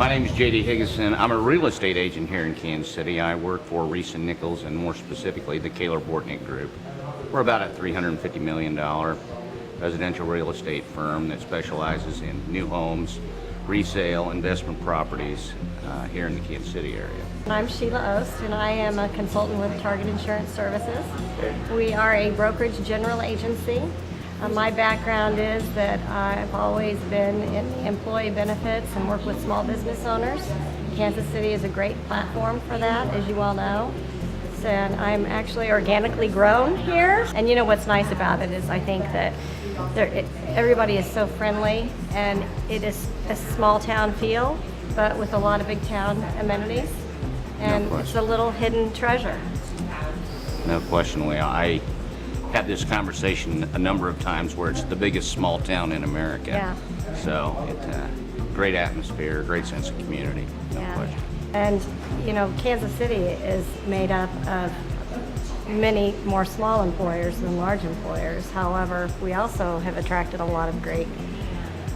My name is J.D. Higginson. I'm a real estate agent here in Kansas City. I work for Reese and Nichols, and more specifically, the Kaler Bortnick Group. We're about a $350 million residential real estate firm that specializes in new homes, resale, investment properties here in the Kansas City area. I'm Sheila Ost, and I am a consultant with Target Insurance Services. We are a brokerage general agency. My background is that I've always been in the employee benefits and work with small business owners. Kansas City is a great platform for that, as you all know. And I'm actually organically grown here. And you know what's nice about it is I think that everybody is so friendly, and it is a small town feel, but with a lot of big town amenities. And it's a little hidden treasure. No question. I had this conversation a number of times where it's the biggest small town in America. Yeah. So great atmosphere, great sense of community, no question. And you know, Kansas City is made up of many more small employers than large employers. However, we also have attracted a lot of great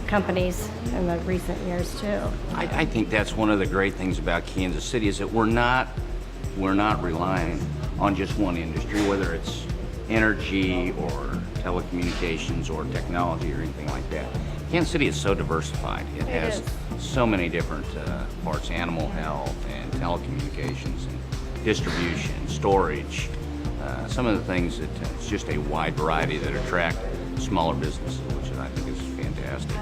companies in the recent years too. I think that's one of the great things about Kansas City is that we're not relying on just one industry, whether it's energy or telecommunications or technology or anything like that. Kansas City is so diversified. It has so many different parts: animal health and telecommunications and distribution, storage. Some of the things that it's just a wide variety that attract smaller businesses, which I think is fantastic.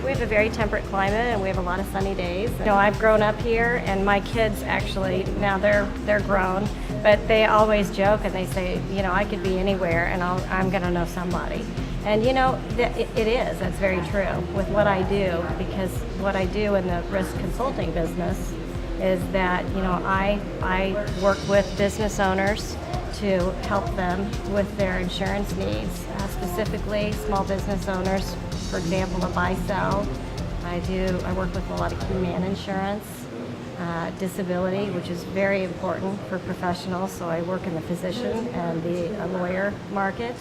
We have a very temperate climate, and we have a lot of sunny days. You know, I've grown up here, and my kids actually, now they're grown, but they always joke and they say, you know, I could be anywhere and I'm going to know somebody. And you know, it is, that's very true with what I do, because what I do in the risk consulting business is that, you know, I work with business owners to help them with their insurance needs, specifically small business owners, for example, a buy-sell. I work with a lot of key man insurance, disability, which is very important for professionals, so I work in the physician and the lawyer market.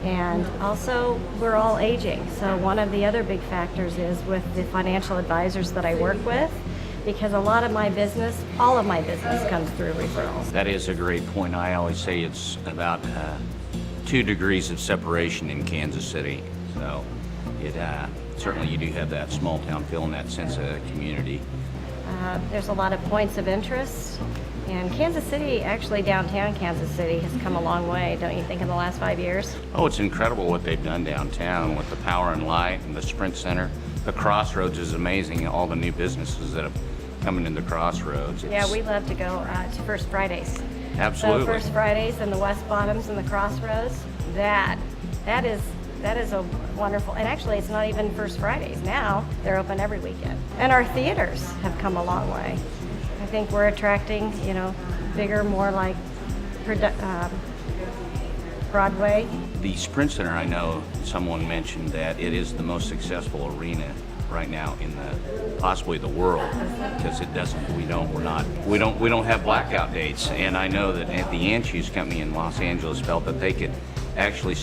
And also, we're all aging, so one of the other big factors is with the financial advisors that I work with, because a lot of my business, all of my business comes through referrals. That is a great point. I always say it's about 2 degrees of separation in Kansas City. So certainly you do have that small town feel and that sense of community. There's a lot of points of interest. And Kansas City, actually downtown Kansas City, has come a long way, don't you think, in the last 5 years? Oh, it's incredible what they've done downtown with the Power and Light and the Sprint Center. The Crossroads is amazing, all the new businesses that have come into the Crossroads. Yeah, we love to go to First Fridays. Absolutely. So First Fridays and the West Bottoms and the Crossroads, that is a wonderful, and actually it's not even First Fridays. Now they're open every weekend. And our theaters have come a long way. I think we're attracting, you know, bigger, more like Broadway. The Sprint Center, I know someone mentioned that it is the most successful arena right now in possibly the world, because we don't have blackout dates. And I know that the Anschutz Company in Los Angeles felt that they could actually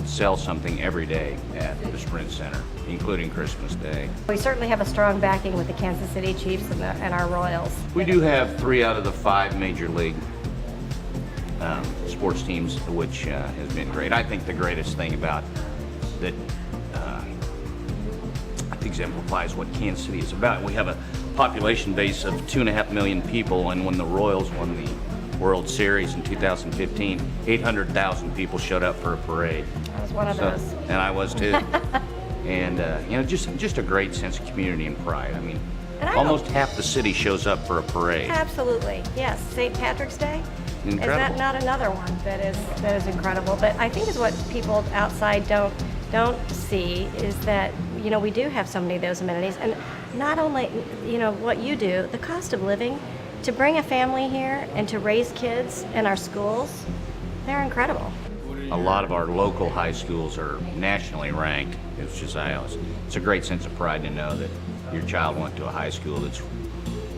sell something every day at the Sprint Center, including Christmas Day. We certainly have a strong backing with the Kansas City Chiefs and our Royals. We do have 3 out of the 5 major league sports teams, which has been great. I think the greatest thing about that exemplifies what Kansas City is about. We have a population base of 2.5 million people, and when the Royals won the World Series in 2015, 800,000 people showed up for a parade. I was one of those. And I was too. And you know, just a great sense of community and pride. I mean, almost half the city shows up for a parade. Absolutely, yes. St. Patrick's Day. Incredible. Is that not another one that is incredible? But I think is what people outside don't see is that, you know, we do have so many of those amenities, and not only, you know, what you do, the cost of living, to bring a family here and to raise kids in our schools, they're incredible. A lot of our local high schools are nationally ranked. It's a great sense of pride to know that your child went to a high school that's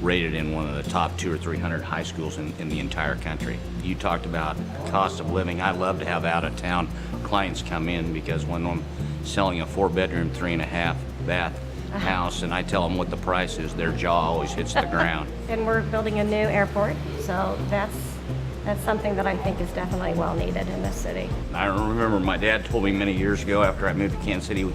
rated in one of the top 200 or 300 high schools in the entire country. You talked about cost of living. I love to have out-of-town clients come in, because when I'm selling a 4-bedroom, 3.5 bath house and I tell them what the price is, their jaw always hits the ground. And we're building a new airport, so that's something that I think is definitely well needed in this city. I remember my dad told me many years ago after I moved to Kansas City,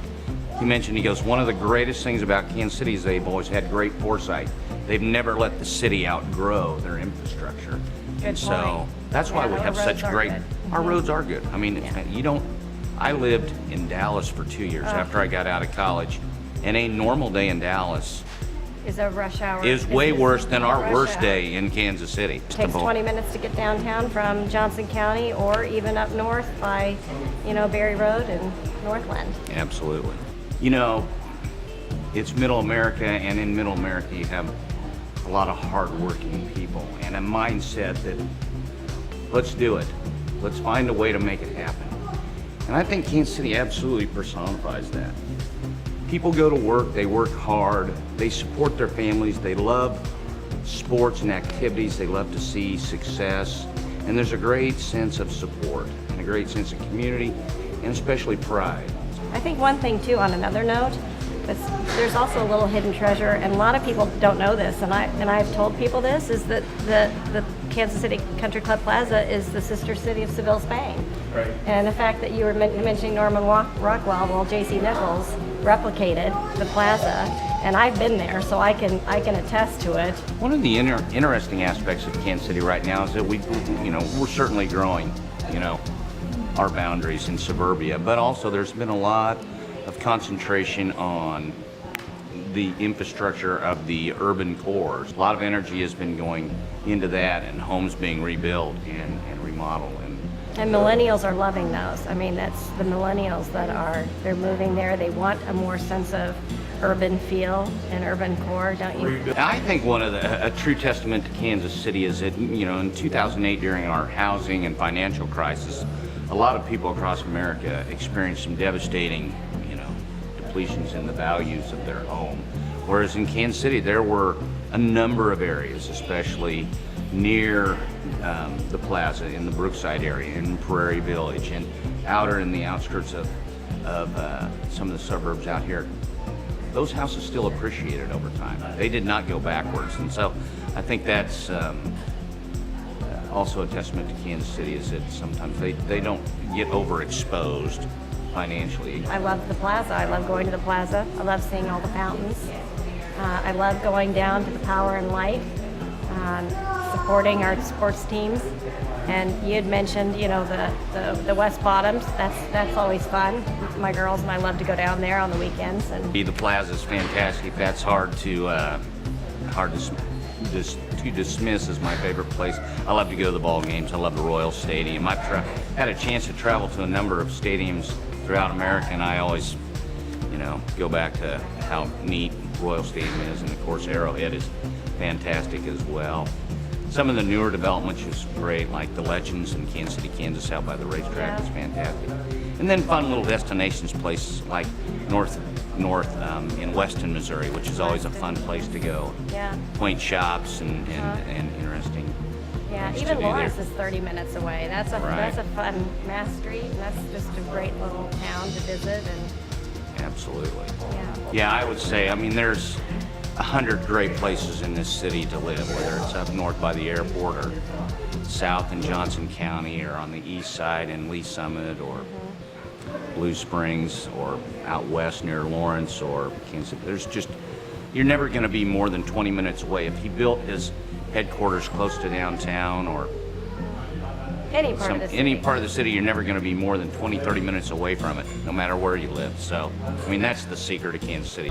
he mentioned, he goes, one of the greatest things about Kansas City is they've always had great foresight. They've never let the city outgrow their infrastructure. And so that's why we have such great, our roads are good. I mean, I lived in Dallas for 2 years after I got out of college, and a normal day in Dallas is a rush hour. Is way worse than our worst day in Kansas City. It takes 20 minutes to get downtown from Johnson County or even up north by, Berry Road and Northland. Absolutely. It's Middle America, and in Middle America you have a lot of hardworking people and a mindset that let's do it. Let's find a way to make it happen. And I think Kansas City absolutely personifies that. People go to work, they work hard, they support their families, they love sports and activities, they love to see success, and there's a great sense of support and a great sense of community and especially pride. I think one thing too, on another note, there's also a little hidden treasure, and a lot of people don't know this, and I've told people this, is that the Kansas City Country Club Plaza is the sister city of Seville, Spain. Right. And the fact that you were mentioning Norman Rockwell, well, J.C. Nichols replicated the plaza, and I've been there, so I can attest to it. One of the interesting aspects of Kansas City right now is that we're certainly growing, our boundaries in suburbia, but also there's been a lot of concentration on the infrastructure of the urban cores. A lot of energy has been going into that, and homes being rebuilt and remodeled. And millennials are loving those. I mean, that's the millennials they're moving there. They want a more sense of urban feel and urban core, don't you? I think a true testament to Kansas City is that, in 2008 during our housing and financial crisis, a lot of people across America experienced some devastating, depletions in the values of their home. Whereas in Kansas City, there were a number of areas, especially near the plaza in the Brookside area, in Prairie Village, and outer in the outskirts of some of the suburbs out here. Those houses still appreciated over time. They did not go backwards. And so I think that's also a testament to Kansas City, is that sometimes they don't get overexposed financially. I love the plaza. I love going to the plaza. I love seeing all the fountains. I love going down to the Power and Light, supporting our sports teams. And you had mentioned, the West Bottoms. That's always fun. My girls and I love to go down there on the weekends. And the plaza is fantastic. That's hard to dismiss as my favorite place. I love to go to the ball games. I love the Royal Stadium. I've had a chance to travel to a number of stadiums throughout America, and I always, go back to how neat Royal Stadium is, and of course Arrowhead is fantastic as well. Some of the newer developments is great, like the Legends in Kansas City, Kansas, out by the racetrack is fantastic. And then fun little destinations, places like North in Weston, Missouri, which is always a fun place to go. Yeah. Quaint shops and interesting. Yeah, things even to do Lawrence there. is 30 minutes away. That's a fun Mass Street, and that's just a great little town to visit. And Absolutely. yeah, I would say, there's 100 great places in this city to live, whether it's up north by the airport or south in Johnson County or on the east side in Lee Summit or Blue Springs or out west near Lawrence or Kansas. You're never going to be more than 20 minutes away. If he built his headquarters close to downtown or any part of the city, you're never going to be more than 20, 30 minutes away from it, no matter where you live. So, that's the secret of Kansas City.